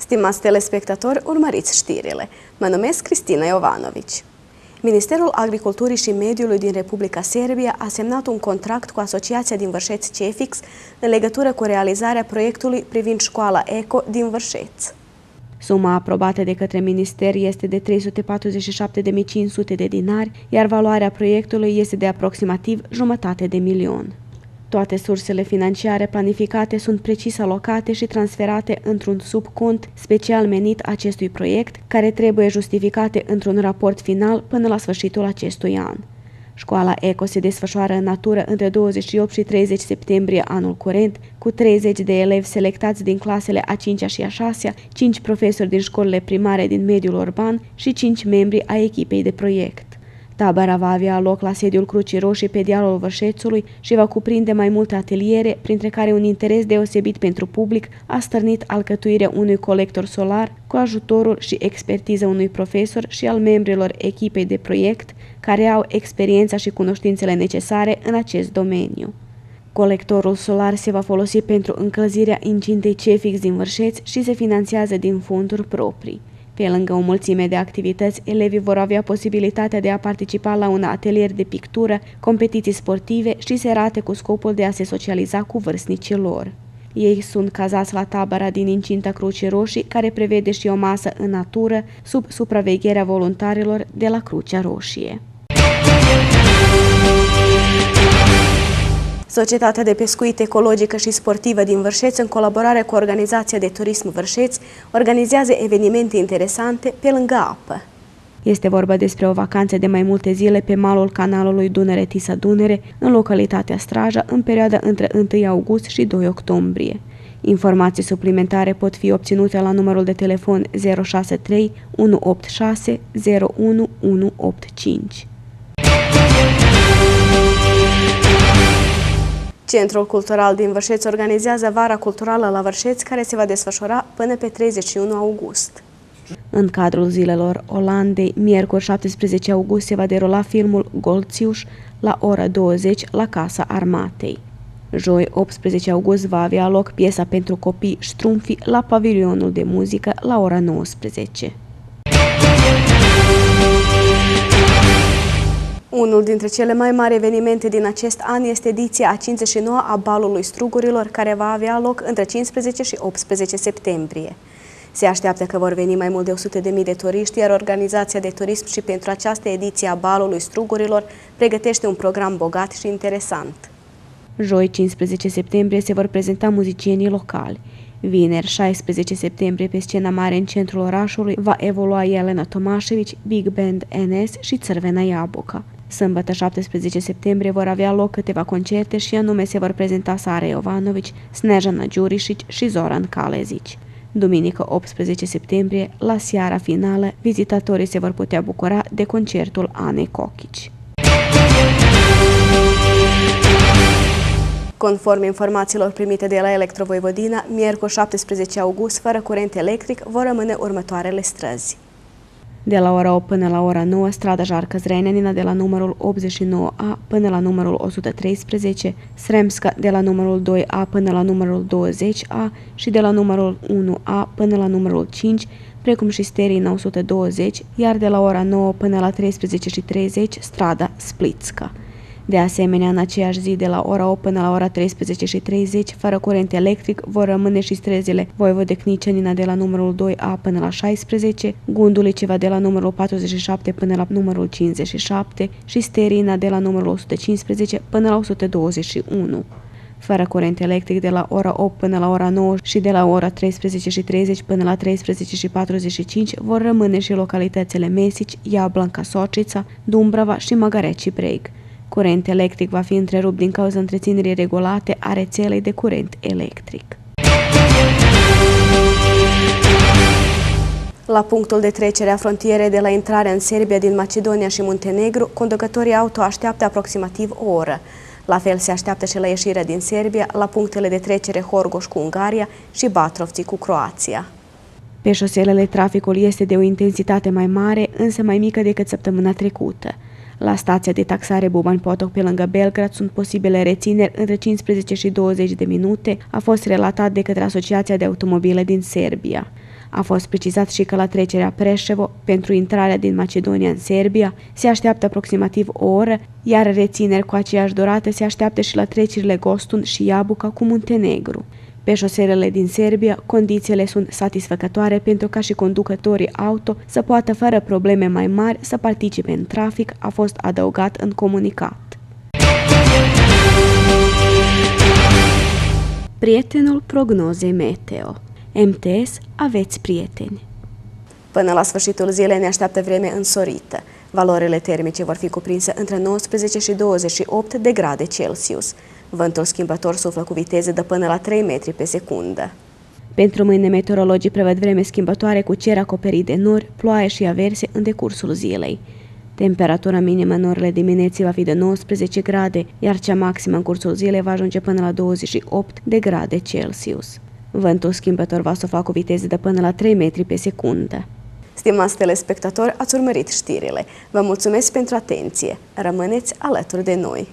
Stimați telespectatori, urmăriți știrile. Mă numesc Cristina Jovanović. Ministerul Agriculturii și Mediului din Republica Serbia a semnat un contract cu Asociația din Vršac Cefiks în legătură cu realizarea proiectului privind școala ECO din Vršac. Suma aprobată de către minister este de 347.500 de dinari, iar valoarea proiectului este de aproximativ 500.000 de milioane. Toate sursele financiare planificate sunt precis alocate și transferate într-un subcont special menit acestui proiect, care trebuie justificate într-un raport final până la sfârșitul acestui an. Școala ECO se desfășoară în natură între 28 și 30 septembrie anul curent, cu 30 de elevi selectați din clasele a 5-a și a 6-a, 5 profesori din școlile primare din mediul urban și 5 membri ai echipei de proiect. Tabăra va avea loc la sediul Crucii Roșii pe dealul Vršacului și va cuprinde mai multe ateliere, printre care un interes deosebit pentru public a stârnit alcătuirea unui colector solar cu ajutorul și expertiza unui profesor și al membrilor echipei de proiect care au experiența și cunoștințele necesare în acest domeniu. Colectorul solar se va folosi pentru încălzirea incintei Cefiks din Vršac și se finanțează din fonduri proprii. Pe lângă o mulțime de activități, elevii vor avea posibilitatea de a participa la un atelier de pictură, competiții sportive și serate cu scopul de a se socializa cu vârstnicii lor. Ei sunt cazați la tabăra din incinta Crucii Roșii, care prevede și o masă în natură, sub supravegherea voluntarilor de la Crucea Roșie. Societatea de pescuit ecologică și sportivă din Vršac, în colaborare cu Organizația de Turism Vršac, organizează evenimente interesante pe lângă apă. Este vorba despre o vacanță de mai multe zile pe malul canalului Dunăre-Tisa-Dunăre, în localitatea Straja, în perioada între 1 august și 2 octombrie. Informații suplimentare pot fi obținute la numărul de telefon 063 186 01185. Centrul Cultural din Vršac organizează Vara Culturală la Vršac, care se va desfășura până pe 31 august. În cadrul Zilelor Olandei, miercuri 17 august se va derula filmul Golțiuș la ora 20 la Casa Armatei. Joi 18 august va avea loc piesa pentru copii Ștrumfi la pavilionul de muzică la ora 19. Unul dintre cele mai mari evenimente din acest an este ediția a 59 a Balului Strugurilor, care va avea loc între 15 și 18 septembrie. Se așteaptă că vor veni mai mult de 100.000 de turiști, iar Organizația de Turism și pentru această ediție a Balului Strugurilor pregătește un program bogat și interesant. Joi 15 septembrie se vor prezenta muzicienii locali. Vineri 16 septembrie pe scena mare în centrul orașului va evolua Elena Tomașević, Big Band NS și Țărvena Jabuca. Sâmbătă 17 septembrie vor avea loc câteva concerte și anume se vor prezenta Sara Jovanović, Snežana Đurišić și Zoran Kalezić. Duminică 18 septembrie, la seara finală, vizitatorii se vor putea bucura de concertul Anei Cochici. Conform informațiilor primite de la Electrovoivodina, miercuri 17 august, fără curent electric, vor rămâne următoarele străzi. De la ora 8 până la ora 9, strada Žarka-Zrenjanina de la numărul 89A până la numărul 113, Sremska de la numărul 2A până la numărul 20A și de la numărul 1A până la numărul 5, precum și Sterina 120, iar de la ora 9 până la 13:30, strada Splitska. De asemenea, în aceeași zi, de la ora 8 până la ora 13:30, fără curent electric, vor rămâne și străzile Voivodec-Nicenina de la numărul 2A până la 16, Gunduliceva de la numărul 47 până la numărul 57 și Sterina de la numărul 115 până la 121. Fără curent electric de la ora 8 până la ora 9 și de la ora 13:30 până la 13:45 vor rămâne și localitățile Mesici, Jablanka, Sočica, Dumbrava și Magareci Breg. Curent electric va fi întrerupt din cauza întreținerii regulate a rețelei de curent electric. La punctul de trecere a frontierei de la intrarea în Serbia din Macedonia și Muntenegru, conducătorii auto așteaptă aproximativ o oră. La fel se așteaptă și la ieșirea din Serbia, la punctele de trecere Horgoș cu Ungaria și Batrovci cu Croația. Pe șoselele traficul este de o intensitate mai mare, însă mai mică decât săptămâna trecută. La stația de taxare Bubanj Potok pe lângă Belgrad sunt posibile rețineri între 15 și 20 de minute, a fost relatat de către Asociația de Automobile din Serbia. A fost precizat și că la trecerea Preșevo, pentru intrarea din Macedonia în Serbia, se așteaptă aproximativ o oră, iar rețineri cu aceeași durată se așteaptă și la trecerile Gostun și Jabuca cu Muntenegru. Pe șoselele din Serbia, condițiile sunt satisfăcătoare pentru ca și conducătorii auto să poată fără probleme mai mari să participe în trafic, a fost adăugat în comunicat. Prietenul prognozei meteo. MTS, aveți prieteni. Până la sfârșitul zilei ne așteaptă vreme însorită. Valorile termice vor fi cuprinse între 19 și 28 de grade Celsius. Vântul schimbător suflă cu viteze de până la 3 metri pe secundă. Pentru mâine, meteorologii prevăd vreme schimbătoare cu cer acoperit de nori, ploaie și averse în decursul zilei. Temperatura minimă în orele dimineții va fi de 19 grade, iar cea maximă în cursul zilei va ajunge până la 28 de grade Celsius. Vântul schimbător va sufla cu viteze de până la 3 metri pe secundă. Stimați telespectatori, ați urmărit știrile. Vă mulțumesc pentru atenție. Rămâneți alături de noi.